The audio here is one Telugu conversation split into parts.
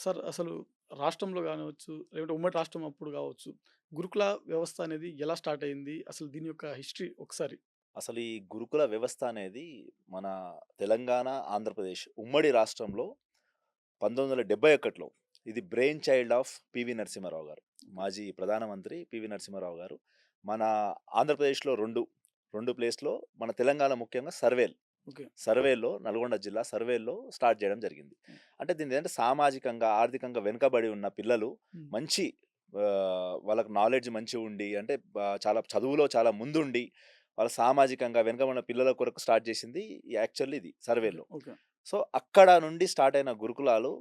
సార్ అసలు రాష్ట్రంలో గానివచ్చు, లేదంటే ఉమ్మడి రాష్ట్రం అప్పుడు గావచ్చు, గురుకుల వ్యవస్థ అనేది ఎలా స్టార్ట్ అయింది? అసలు దీని యొక్క హిస్టరీ ఒకసారి అసలు ఈ గురుకుల వ్యవస్థ అనేది మన తెలంగాణ, ఆంధ్రప్రదేశ్ ఉమ్మడి రాష్ట్రంలో 1971లో ఇది brain child of PV Narasimha Rao గారు. మాజీ ప్రధానమంత్రి పివి నరసింహారావు గారు. మన ఆంధ్రప్రదేశ్‌లో 2 ప్లేస్‌లో, మన తెలంగాణ ముఖ్యంగా ఓకే. సర్వేల్లో నల్గొండ జిల్లా సర్వేల్లో స్టార్ట్ చేయడం జరిగింది. హ్మ్. అంటే దీనిదేంటంటే సామాజికంగా, ఆర్థికంగా వెనుకబడి ఉన్న పిల్లలు హ్మ్. మంచి వాళ్ళకి నాలెడ్జ్ మంచిగుండి అంటే చాలా చదువులో చాలా ముందుండి, వాళ్ళ సామాజికంగా వెనుకబడిన పిల్లల కొరకు స్టార్ట్ చేసింది యాక్చువల్లీ ఇది ఓకే. సర్వేలో. ఓకే. సో, అక్కడ నుండి స్టార్ట్ అయిన గురుకులాలు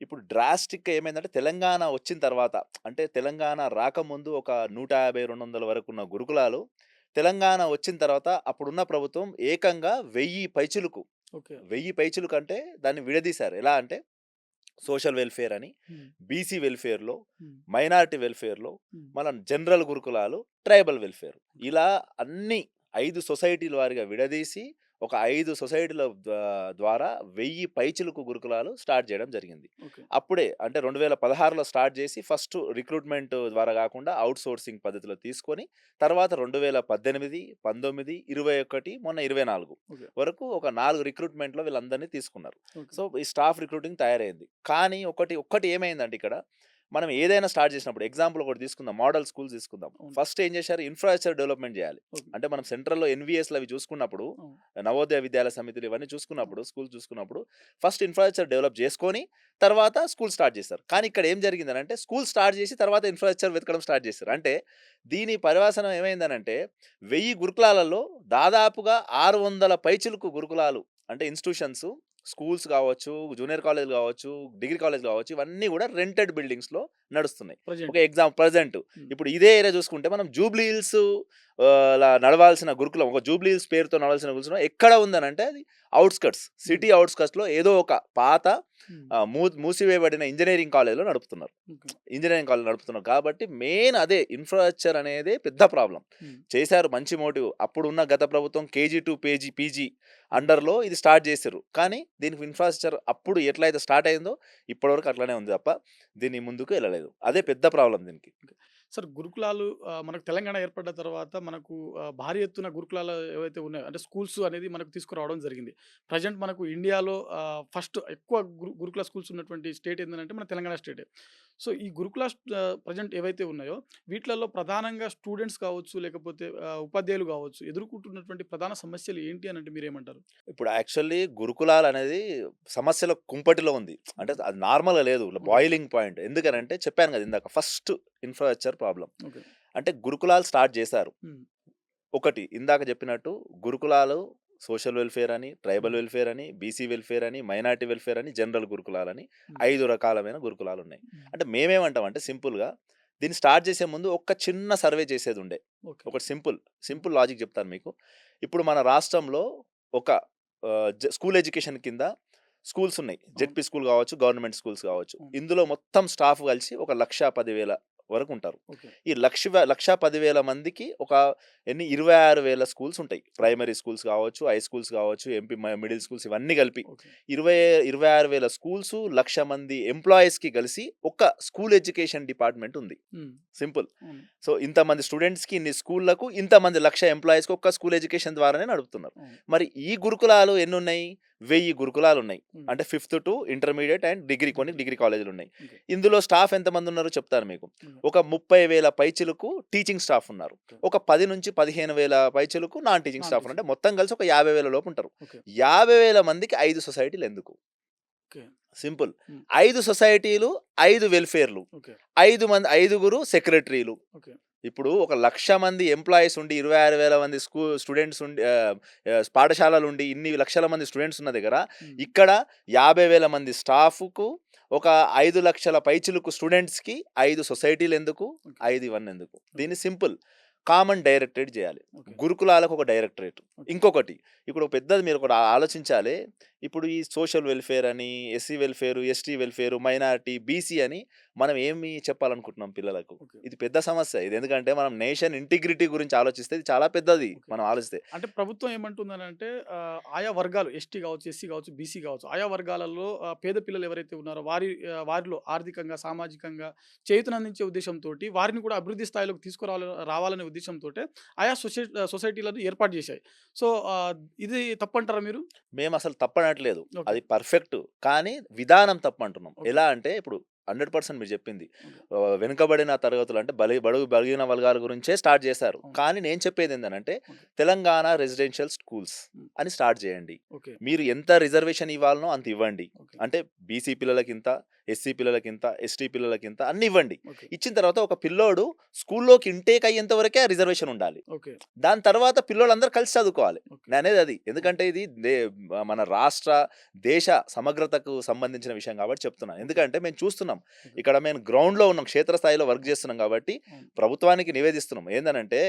ఇప్పుడు డ్రాస్టిక్‌గా ఏమైందంటే తెలంగాణ వచ్చిన తర్వాత, అంటే తెలంగాణ రాకముందు ఒక 150, 200 వరకున్న గురుకులాలు తెలంగాణ వచ్చిన తర్వాత అప్పుడున్న ప్రభుత్వం ఏకంగా 1000 పైచిలుకు, ఓకే. 1000 పైచిలుకంటే దాన్ని విడదీశారు. ఎలా అంటే సోషల్ వెల్‌ఫేర్ అని, హ్మ్. బీసీ వెల్‌ఫేర్‌లో, హ్మ్. మైనారిటీ వెల్‌ఫేర్‌లో, హ్మ్. మన జనరల్ గురుకులాలు, ట్రైబల్ వెల్‌ఫేర్. ఇలా అన్ని 5 సొసైటీల వారీగా విడదీసి, ఒక 5 సొసైటీల ద్వారా 1000 పైచిలుకు గురుకులాలు స్టార్ట్ చేయడం జరిగింది. ఓకే. అప్పుడే అంటే 2016లో స్టార్ట్ చేసి ఫస్ట్ రిక్రూట్‌మెంట్ ద్వారా గాకుండా ఔట్‌సోర్సింగ్ పద్ధతిలో తీసుకొని, తర్వాత 2018, 19, 21 మొన్న 24 ఓకే. వరకు ఒక 4 రిక్రూట్‌మెంట్‌లో వీళ్ళందరిని తీసుకున్నారు. ఓకే. సో, ఈ స్టాఫ్ రిక్రూటింగ్ తయారైంది. కానీ ఒక్కటి ఏమైందంటే ఇక్కడ, మనం ఏదైనా స్టార్ట్ చేసినప్పుడు ఎగ్జాంపుల్ ఒకటి తీసుకుందాం. మోడల్ స్కూల్స్ తీసుకుందాం. అవును. ఫస్ట్ ఏం చేశారు? ఇన్‌ఫ్రాస్ట్రక్చర్ డెవలప్‌మెంట్ చేయాలి. ఓకే. అంటే మనం సెంట్రల్‌లో ఎన్‌వీఎస్‌లు అవి చూసుకున్నప్పుడు, అవును. నవోదయ విద్యాలయ సమితులు ఇవన్నీ అవును. చూసుకున్నప్పుడు, స్కూల్ చూసుకున్నప్పుడు ఫస్ట్ ఇన్‌ఫ్రాస్ట్రక్చర్ డెవలప్ చేసుకొని, తర్వాత స్కూల్ స్టార్ట్ చేశారు. కానీ ఇక్కడ ఏం జరిగిందనంటే, స్కూల్ స్టార్ట్ చేసి తర్వాత ఇన్‌ఫ్రాస్ట్రక్చర్ వెతకడం స్టార్ట్ చేశారు. అంటే దీని పర్యవసానం ఏమైందనంటే 1000 గురుకులాలలో దాదాపుగా 600 పైచిలుకు గురుకులాలు, అంటే ఇన్‌స్టిట్యూషన్స్, స్కూల్స్ గావచ్చు, జూనియర్ కాలేజ్‌లు గావచ్చు, డిగ్రీ కాలేజ్‌లు గావచ్చు, ఇవన్నీ గూడా రెంటెడ్ బిల్డింగ్స్‌లో నడుస్తున్నాయి. ఒక ప్రెజెంట్. ప్రెజెంట్ హ్మ్. ఇప్పుడు ఇదే ఏరియా చూసుకుంటే మనం జూబ్లీ హిల్స్ లా నడవాల్సిన గురుకులం, ఒక జూబ్లీ హిల్స్ పేరుతో నడవాల్సిన గురుకులం ఎక్కడ ఉందనంటే అది హ్మ్. సిటీ ఔట్‌స్కట్స్‌లో ఏదో ఒక పాత హ్మ్. మూసివేయబడిన ఇంజినీరింగ్ కాలేజ్‌లో నడుపుతున్నారు. ఓకే. ఇంజినీరింగ్ కాలేజ్ నడుపుతున్నారు. కాబట్టి మెయిన్ అదే ఇన్‌ఫ్రాస్ట్రక్చర్ అనేదే పెద్ద ప్రాబ్లమ్. హ్మ్. చేశారు మంచి మోటివ్. అప్పుడున్న గత ప్రభుత్వం కేజీ టు పీజీ హ్మ్. అండర్‌లో ఇది స్టార్ట్ చేసిర్రు. కానీ దీనికి ఇన్‌ఫ్రాస్ట్రక్చర్ అప్పుడు ఎట్లయితే స్టార్ట్ అయిందో ఇప్పటివరకు అట్లనే ఉంది తప్ప దీని ముందుకు ఎళ్ళలేదు. అదే ఓకే. పెద్ద ప్రాబ్లమ్ దీనికి. ఓకే. సార్ గురుకులాలు మనకు తెలంగాణ ఏర్పడ్డ తర్వాత మనకు భారీ ఎత్తున గురుకులాలు ఏవైతే ఉన్నాయో అంటే స్కూల్స్ అనేది మనకు తీసుకురావడం జరిగింది. ప్రెజెంట్ మనకు ఇండియాలో ఫస్ట్ ఎక్కువ గురుకుల స్కూల్స్ ఉన్నటువంటి స్టేట్ ఏందనంటే మన తెలంగాణ స్టేటే. సో, ఈ గురుకుల ప్రెజెంట్ ఏవైతే ఉన్నాయో వీటిలలో ప్రధానంగా స్టూడెంట్స్ కావచ్చు, లేకపోతే ఉపాధ్యాయులు కావచ్చు, ఎదుర్కొంటున్నటువంటి ప్రధాన సమస్యలు ఏంటి అనంటే మీరేమంటారు? ఇప్పుడు యాక్చువల్లీ గురుకులాలనేది సమస్యల కుంపటిలో ఉంది. అంటే ఓకే. అది నార్మల్‌గా లేదు. ఓకే. Boiling point. ఓకే. ఎందుకనంటే చెప్పాను కదా ఇందాక ఫస్ట్ ఇన్‌ఫ్రాస్ట్రక్చర్ ప్రాబ్లమ్. ఓకే. అంటే గురుకులాలు స్టార్ట్ చేశారు. హ్మ్. ఒకటి ఇందాక చెప్పినట్టు గురుకులాలు సోషల్ వెల్‌ఫేర్ అని, ట్రైబల్ హ్మ్. వెల్‌ఫేర్ అని, బీసీ వెల్‌ఫేర్ అని, మైనారిటీ వెల్‌ఫేర్ అని, జనరల్ గురుకులాలని హ్మ్. 5 రకాలమైన గురుకులాలున్నాయి. హ్మ్. అంటే మేమేమంటామంటే సింపుల్‌గా దీన్ని స్టార్ట్ చేసే ముందు ఒక చిన్న సర్వే చేసేదుండే. ఓకే. ఒకటి హ్మ్. సింపుల్ లాజిక్ చెప్తాను మీకు. ఇప్పుడు మన రాష్ట్రంలో ఒక స్కూల్ ఎడ్యుకేషన్ కింద స్కూల్స్ ఉన్నాయి. అవును. జెడ్పీ స్కూల్ కావచ్చు, గవర్నమెంట్ స్కూల్స్ కావచ్చు. అవును. ఇందులో మొత్తం స్టాఫ్ కలిసి ఒక 1,10,000 వరకుంటారు. ఓకే. ఈ 1,10,000 మందికి ఒక 26,000 స్కూల్స్ ఉంటాయి. ఓకే. ప్రైమరీ స్కూల్స్ కావచ్చు, హై స్కూల్స్ కావచ్చు, మిడిల్ స్కూల్స్ ఇవన్నీ కలిపి. ఓకే. 26,000 స్కూల్స్, 1,00,000 మంది ఎంప్లాయీస్‌కి కలిసి ఒక స్కూల్ ఎడ్యుకేషన్ డిపార్ట్‌మెంట్ ఉంది. హ్మ్. సింపుల్. అవును. సో, ఇంతమంది స్టూడెంట్స్‌కి, ఇన్ని స్కూల్‌లకు, ఇంతమంది 1,00,000 ఎంప్లాయీస్‌కి ఒక్క స్కూల్ ఎడ్యుకేషన్ ద్వారానే నడుపుతున్నారు. అవును. మరి ఈ గురుకులాలు ఎన్నున్నాయి? 1000 గురుకులాలున్నాయి. హ్మ్. అంటే fifth to intermediate and degree, కొన్ని డిగ్రీ. డిగ్రీ కాలేజీలున్నాయి. ఓకే. ఇందులో స్టాఫ్ ఎంతమందున్నారో చెప్తాను మీకు. ఓకే. ఒక 30,000 పైచిలుకు టీచింగ్ స్టాఫ్ ఉన్నారు. ఓకే. ఒక 10,000-15,000 పైచిలుకు నాన్ టీచింగ్ నాన్ స్టాఫ్ అంటే టీచింగ్. మొత్తం కలిసి ఒక 50,000 లోపు ఉంటారు. ఓకే. 50,000 మందికి 5 సొసైటీలెందుకు? ఓకే. సింపుల్. హ్మ్. 5 సొసైటీలు, 5 వెల్‌ఫేర్‌లు, ఓకే. 5గురు సెక్రటరీలు. ఓకే. ఇప్పుడు ఒక 1,00,000 మంది ఎంప్లాయీస్ ఉండి, 26,000 మంది స్టూడెంట్స్ ఉండి, పాఠశాలలుండి, ఇన్ని లక్షల మంది స్టూడెంట్స్ ఉన్న దగ్గర, హ్మ్. ఇక్కడ 50,000 మంది స్టాఫ్‌కు, ఒక 5,00,000 పైచిలుకు స్టూడెంట్స్‌కి 5 సొసైటీలెందుకు? ఓకే. 5 ఇవన్నెందుకు? ఓకే. దీన్ని సింపుల్. కామన్ డైరెక్టరేట్ జేయాలి. ఓకే. గురుకులాలకు ఒక డైరెక్టరేట్. ఓకే. ఇంకొకటి, ఇప్పుడు పెద్దది మీరొకటి ఆలోచించాలి. ఇప్పుడు ఈ సోషల్ వెల్ఫేర్ అని, SC welfare, ST welfare, minority, BC అని మనం ఏమి చెప్పాలనుకుంటున్నాం పిల్లలకు? ఓకే. ఇది పెద్ద సమస్య. ఇది ఎందుకంటే మనం నేషన్ ఇంటిగ్రిటీ గురించి ఆలోచిస్తే ఇది చాలా పెద్దది. ఓకే. మనం ఆలోచిస్తే. అంటే ప్రభుత్వం ఏమంటుందనంటే ఆయా వర్గాలు ఎస్టీ కావచ్చు, ఎస్సీ కావచ్చు, బీసీ కావచ్చు. ఆయా వర్గాలలో పేద పిల్లలు ఎవరైతే ఉన్నారో వారిలో ఆర్థికంగా, సామాజికంగా చేయూతనందించే ఉద్దేశంతోటి వారిని కూడా అభివృద్ధి స్థాయిలోకి రావాలనే ఉద్దేశంతోటే ఆయా సొసైటీలను ఏర్పాటు చేశాయి. సో, ఇది తప్పంటారా మీరు? మేమసలు తప్పనట్లేదు. ఓకే. అది పర్ఫెక్ట్. కానీ విధానం తప్పంటున్నాం. ఓకే. ఎలా అంటే ఇప్పుడు 100% మీరు చెప్పింది. ఓకే. వెనుకబడిన తరగతులు అంటే బడుగు బలిగిన వర్గాల గురించే స్టార్ట్ చేశారు. అవును. కానీ నేను చెప్పేదేంటనంటే ఓకే. తెలంగాణ రెసిడెన్షియల్ స్కూల్స్ హ్మ్. అని స్టార్ట్ చేయండి. ఓకే. మీరు ఎంత రిజర్వేషన్ ఇవ్వాలనో అంత ఇవ్వండి. ఓకే. అంటే బీసీ పిల్లలకింత, ఎస్సీ పిల్లలకింత, ఎస్టీ పిల్లలకింత అన్ని ఇవ్వండి. ఓకే. ఇచ్చిన తర్వాత ఒక పిల్లోడు స్కూల్లోకి ఇంటేక్ అయ్యేంత వరకే ఆ రిజర్వేషన్ ఉండాలి. ఓకే. దాని తర్వాత పిల్లోళ్ళందరూ కలిసి చదువుకోవాలి. ఓకే. నేనేది అది. ఎందుకంటే ఇది మన రాష్ట్ర, దేశ సమగ్రతకు సంబంధించిన విషయం కాబట్టి చెప్తున్నాను. ఎందుకంటే మేము చూస్తున్నాం. ఇక్కడ మేము గ్రౌండ్‌లో ఉన్నాం. క్షేత్రస్థాయిలో వర్క్ చేస్తున్నాం కాబట్టి అవును. ప్రభుత్వానికి నివేదిస్తున్నాం. ఏందనంటే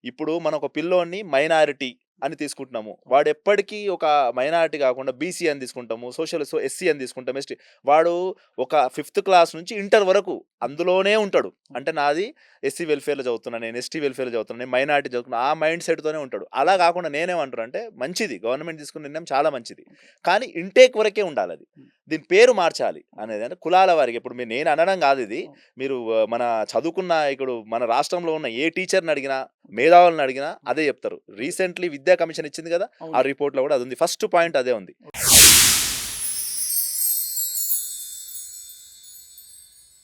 ఇప్పుడు మనం ఒక పిల్లోడిని మైనారిటీ అని తీసుకుంటున్నాము. వాడు ఎప్పటికీ ఒక మైనారిటీ కాకుండా బీసీ అని తీసుకుంటాము. ఎస్సీ అని తీసుకుంటాం. ఎస్టీ వాడు ఒక 5th క్లాస్ నుంచి ఇంటర్ వరకు అందులోనే ఉంటాడు. అంటే నాది ఎస్సీ వెల్ఫేర్‌లో చదువుతున్నా, నేను ఎస్టీ వెల్ఫేర్‌లో చదువుతున్నా, నేను మైనారిటీ చదువుతున్నా ఆ మైండ్ సెట్‌తోనే ఉంటాడు. అలా కాకుండా నేనేమంటున్నా అంటే మంచిది. గవర్నమెంట్ తీసుకున్న నిర్ణయం చాలా మంచిది. కానీ ఇంటేక్ వరకే ఉండాలది. దీని పేరు మార్చాలి అనేది. అంటే కులాల వారికి ఇప్పుడు నేను అనడం కాదు ఇది. మీరు మన చదువుకున్న ఇప్పుడు మన రాష్ట్రంలో ఉన్న ఏ టీచర్‌ని అడిగినా, మేధావులను అడిగినా అదే చెప్తారు. రీసెంట్‌లీ విద్యా కమిషన్ ఇచ్చింది కదా! ఆ అవును. రిపోర్ట్‌లో కూడా అది ఉంది. ఫస్ట్ పాయింట్ అదే ఉంది.